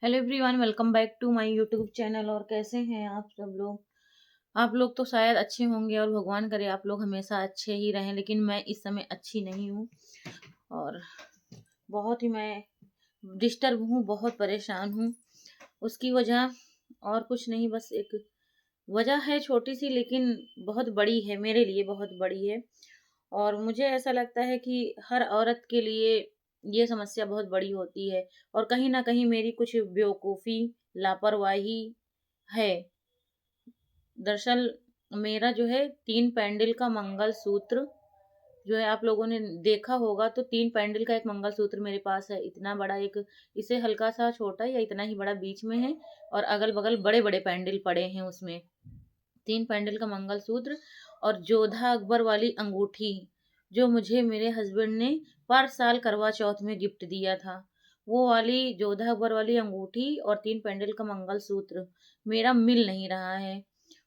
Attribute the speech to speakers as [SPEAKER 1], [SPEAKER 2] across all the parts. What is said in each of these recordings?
[SPEAKER 1] Hello everyone, welcome back to my YouTube channel. और कैसे हैं आप सब लोग? आप लोग तो शायद अच्छे होंगे और भगवान करे आप लोग हमेशा अच्छे ही रहें, लेकिन मैं इस समय अच्छी नहीं हूँ। और बहुत ही मैं डिस्टर्ब हूँ, बहुत परेशान हूँ। उसकी वजह और कुछ नहीं, बस एक वजह है छोटी सी, लेकिन बहुत बड़ी है, मेरे लिए बहुत बड़ी है। और मुझे ऐसा लगता है कि हर औरत के लिए ये समस्या बहुत बड़ी होती है। और कहीं न कहीं मेरी कुछ बेवकूफ़ी, लापरवाही है। दरअसल मेरा जो है 3 पैंडल का मंगलसूत्र जो है, आप लोगों ने देखा होगा तो 3 पैंडल का एक मंगलसूत्र मेरे पास है। इतना बड़ा एक, इससे हल्का-सा छोटा या इतना ही बड़ा बीच में है, और अगल-बगल बड़े-बड़े पैंडल पड़े हैं उसमें। 3 पैंडल का मंगलसूत्र और जोधा अकबर वाली अंगूठी, जो मुझे मेरे हस्बैंड ने पर साल करवा चौथ में गिफ्ट दिया था। वो वाली जोधा अकबर वाली अंगूठी और 3 पैंडल का मंगलसूत्र मेरा मिल नहीं रहा है।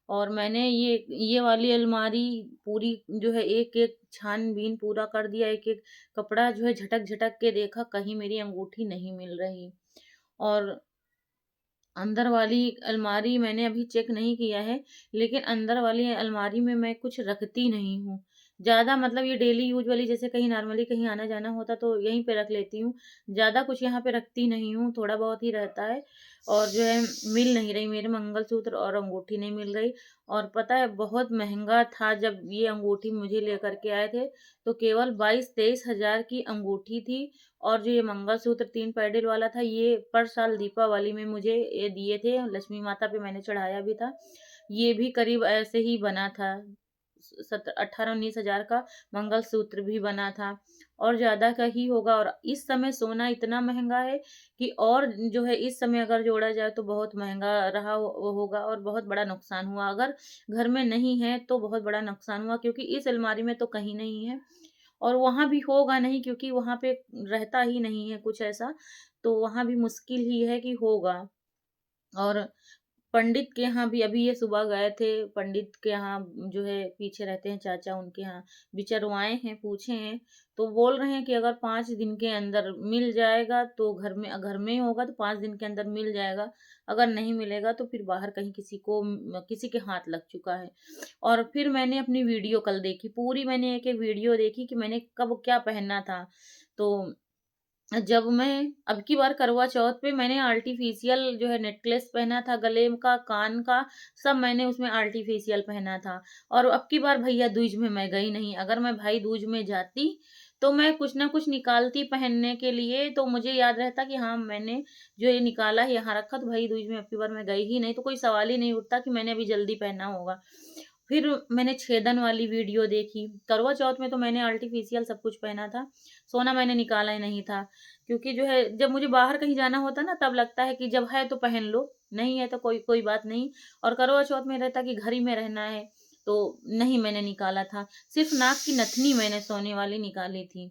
[SPEAKER 1] और मैंने ये वाली अलमारी पूरी जो है एक-एक छान-बीन पूरा कर दिया, एक-एक कपड़ा जो है झटक-झटक के देखा, कहीं मेरी अंगूठी नहीं मिल रही। और अंदर वाली अलमारी मैंने अभी चेक नहीं किया है, लेकिन अंदर वाली अलमारी में मैं कुछ रखती नहीं हूँ। ज़्यादा मतलब ये डेली यूज़ वाली, जैसे कहीं नॉर्मली कहीं आना-जाना होता तो यहीं पे रख लेती हूँ। ज़्यादा कुछ यहाँ पे रखती नहीं हूँ, थोड़ा बहुत ही रहता है। और जो है मिल नहीं रही, मेरे मंगलसूत्र और अंगूठी नहीं मिल रही। और पता है बहुत महँगा था, जब ये अंगूठी मुझे लेकर के आए थे, तो केवल 22-23 हज़ार की अंगूठी थी। और जो ये मंगलसूत्र 3 पैडल वाला था, ये पर साल दीपावली में मुझे ये दिए थे, लक्ष्मी माता पे मैंने चढ़ाया भी था। ये भी करीब ऐसे ही बना था, 18-19 हज़ार का मंगलसूत्र भी बना था, और ज़्यादा का ही होगा। और इस समय सोना इतना महँगा है कि, और जो है इस समय अगर जोड़ा जाए तो बहुत महँगा रहा होगा, और बहुत बड़ा नुकसान हुआ। अगर घर में नहीं है तो बहुत बड़ा नुकसान हुआ, क्योंकि इस अलमारी में तो कहीं नहीं है, और वहाँ भी होगा नहीं, क्योंकि वहाँ पे रहता ही नहीं है कुछ ऐसा, तो वहाँ भी मुश्किल ही है कि होगा। और पंडित के यहाँ भी अभी ये सुबह गए थे, पंडित के यहाँ जो है पीछे रहते हैं चाचा, उनके यहाँ विचरवाए हैं, पूछे हैं, तो बोल रहे हैं कि अगर 5 दिन के अंदर मिल जाएगा तो घर में होगा तो 5 दिन के अंदर मिल जाएगा, अगर नहीं मिलेगा तो फिर बाहर कहीं किसी के हाथ लग चुका है। और फिर मैंने अपनी वीडियो कल देखी, पूरी मैंने एक-एक वीडियो देखी कि मैंने कब क्या पहनना था। तो जब मैं अब की बार करवा चौथ पे मैंने आर्टिफिशियल जो है नेकलेस पहना था, गले का, कान का, सब मैंने उसमें आर्टिफिशियल पहना था। और अब की बार भैया दूज में मैं गई नहीं। अगर मैं भाई दूज में जाती तो मैं कुछ ना कुछ निकालती पहनने के लिए, तो मुझे याद रहता कि हाँ, मैंने जो ये निकाला है यहाँ रखा। तो भाई दूज में अब की बार मैं गई ही नहीं, तो कोई सवाल ही नहीं उठता कि मैंने अभी जल्दी पहना होगा। फिर मैंने छेदन वाली वीडियो देखी। करवा चौथ में तो मैंने आर्टिफिशियल सब कुछ पहना था, सोना मैंने निकाला ही नहीं था। क्योंकि जो है जब मुझे बाहर कहीं जाना होता ना, तब लगता है कि जब है तो पहन लो, नहीं है तो कोई कोई बात नहीं। और करवा चौथ में रहता कि घर ही में रहना है, तो नहीं मैंने निकाला था। सिर्फ नाक की नथनी मैंने सोने वाली निकाली थी,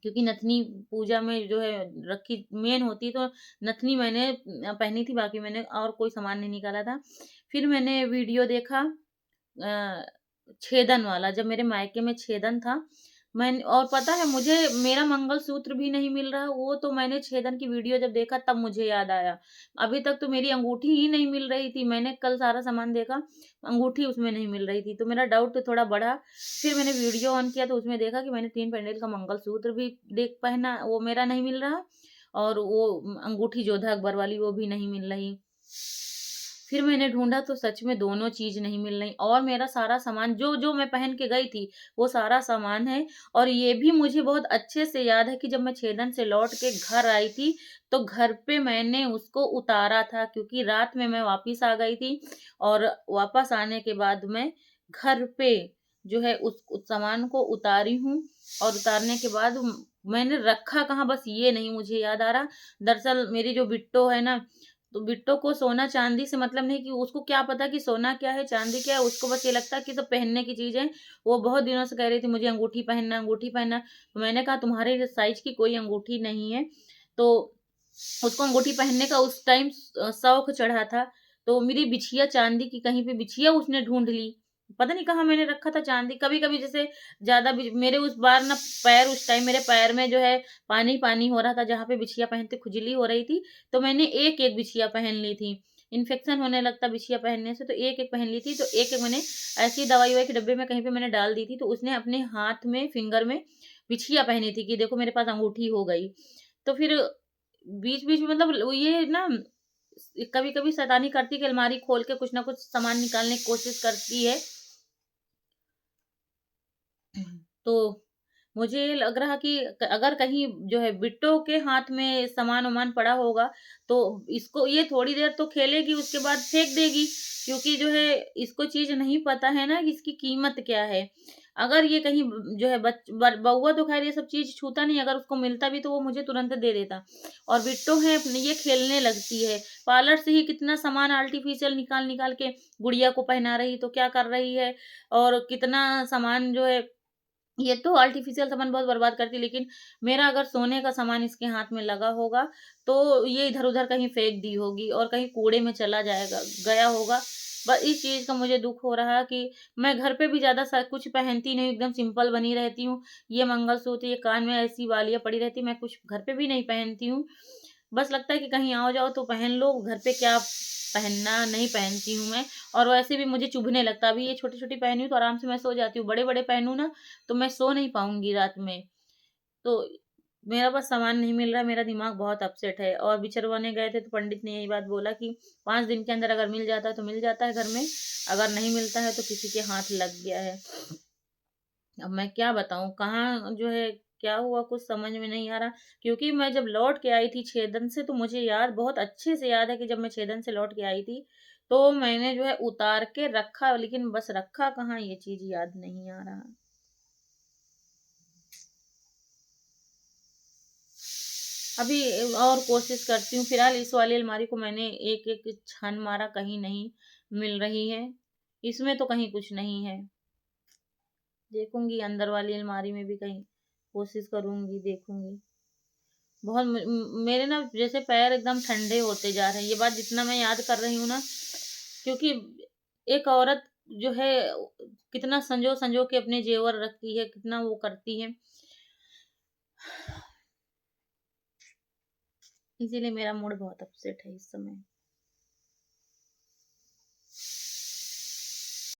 [SPEAKER 1] क्योंकि नथनी पूजा में जो है रखी मेन होती है, तो नथनी मैंने पहनी थी, बाकी मैंने और कोई सामान नहीं निकाला था। फिर मैंने वीडियो देखा छेदन वाला, जब मेरे मायके में छेदन था, मैंने, और पता है मुझे मेरा मंगलसूत्र भी नहीं मिल रहा, वो तो मैंने छेदन की वीडियो जब देखा तब मुझे याद आया। अभी तक तो मेरी अंगूठी ही नहीं मिल रही थी, मैंने कल सारा सामान देखा, अंगूठी उसमें नहीं मिल रही थी, तो मेरा डाउट तो थोड़ा बढ़ा। फिर मैंने वीडियो ऑन किया तो उसमें देखा कि मैंने 3 पैंडल का मंगलसूत्र भी देख पहना, वो मेरा नहीं मिल रहा, और वो अंगूठी जोधा अकबर वाली वो भी नहीं मिल रही। फिर मैंने ढूँढा तो सच में दोनों चीज़ नहीं मिल रही, और मेरा सारा सामान जो मैं पहन के गई थी, वो सारा सामान है। और ये भी मुझे बहुत अच्छे से याद है कि जब मैं छेदन से लौट के घर आई थी, तो घर पे मैंने उसको उतारा था, क्योंकि रात में मैं वापिस आ गई थी। और वापस आने के बाद मैं घर पे जो है उस सामान को उतारी हूँ, और उतारने के बाद मैंने रखा कहाँ, बस ये नहीं मुझे याद आ रहा। दरअसल मेरी जो बिट्टो है ना, तो बिट्टो को सोना चांदी से मतलब नहीं, कि उसको क्या पता कि सोना क्या है चांदी क्या है, उसको बस ये लगता है कि सब पहनने की चीज है। वो बहुत दिनों से कह रही थी मुझे अंगूठी पहनना, अंगूठी पहनना। तो मैंने कहा तुम्हारे साइज की कोई अंगूठी नहीं है, तो उसको अंगूठी पहनने का उस टाइम शौक चढ़ा था। तो मेरी बिछिया चांदी की कहीं पे बिछिया उसने ढूंढ ली, पता नहीं कहाँ मैंने रखा था चांदी। कभी-कभी जैसे ज़्यादा भी मेरे उस बार ना पैर उस टाइम मेरे पैर में जो है पानी-पानी हो रहा था, जहाँ पे बिछिया पहनते खुजली हो रही थी, तो मैंने एक-एक बिछिया पहन ली थी। इन्फेक्शन होने लगता बिछिया पहनने से, तो एक-एक पहन ली थी, तो एक-एक मैंने ऐसी दवाई-ववाई के डब्बे में कहीं पे मैंने डाल दी थी, तो उसने अपने हाथ में फिंगर में बिछिया पहनी थी कि देखो मेरे पास अंगूठी हो गई। तो फिर बीच-बीच में मतलब ये ना कभी-कभी शैतानी करती है कि अलमारी खोल के कुछ ना कुछ सामान निकालने की कोशिश करती है। तो मुझे लग रहा कि अगर कहीं जो है बिट्टो के हाथ में सामान-वामान पड़ा होगा, तो इसको ये थोड़ी देर तो खेलेगी, उसके बाद फेंक देगी, क्योंकि जो है इसको चीज़ नहीं पता है ना कि इसकी कीमत क्या है। अगर ये कहीं जो है बच ब बउआ तो ख़ैर ये सब चीज़ छूता नहीं, अगर उसको मिलता भी तो वो मुझे तुरंत दे देता। और बिट्टो है अपनी ये खेलने लगती है। पार्लर से ही कितना सामान आर्टिफ़िशियल निकाल-निकाल के गुड़िया को पहना रही, तो क्या कर रही है, और कितना सामान जो है ये तो आर्टिफ़िशियल सामान बहुत बर्बाद करती है, लेकिन मेरा अगर सोने का सामान इसके हाथ में लगा होगा, तो ये इधर-उधर कहीं फेंक दी होगी और कहीं कूड़े में चला जाएगा गया होगा। बस इस चीज़ का मुझे दुःख हो रहा है कि मैं घर पे भी ज़्यादा स कुछ पहनती नहीं हूँ, एकदम सिंपल बनी रहती हूँ। ये मंगलसूत्र, ये कान में ऐसी बालियाँ पड़ी रहती हैं, मैं कुछ घर पे भी नहीं पहनती हूँ। बस लगता है कि कहीं आओ-जाओ तो पहन लो, घर पे क्या पहनना, नहीं पहनती हूँ मैं। और वैसे भी मुझे चुभने लगता है। अभी ये छोटी-छोटी पहनी हूँ तो आराम से मैं सो जाती हूँ, बड़े-बड़े पहनूँ ना तो मैं सो नहीं पाऊँगी रात में। तो मेरा बस सामान नहीं मिल रहा है, मेरा दिमाग बहुत अपसेट है। और बिछरवाने गए थे तो पंडित ने यही बात बोला कि 5 दिन के अंदर अगर मिल जाता है तो मिल जाता है घर में, अगर नहीं मिलता है तो किसी के हाथ लग गया है। अब मैं क्या बताऊँ, कहाँ जो है क्या हुआ कुछ समझ में नहीं आ रहा, क्योंकि मैं जब लौट के आई थी छेदन से, तो मुझे याद बहुत अच्छे से याद है कि जब मैं छेदन से लौट के आई थी, तो मैंने जो है उतार के रखा, लेकिन बस रखा कहाँ ये चीज़ याद नहीं आ रहा। अभी और कोशिश करती हूँ, फिलहाल इस वाली अलमारी को मैंने एक-एक छान मारा, कहीं नहीं मिल रही है। इसमें तो कहीं कुछ नहीं है। देखूँगी अंदर वाली अलमारी में भी कहीं कोशिश करूँगी, देखूँगी। बहुत मेरे ना जैसे पैर एकदम ठंडे होते जा रहे हैं। ये बात जितना मैं याद कर रही हूँ ना, क्योंकि एक औरत जो है कितना संजो-संजो के अपने जेवर रखती है, कितना वो करती है। इसीलिए मेरा मूड बहुत अपसेट है इस समय।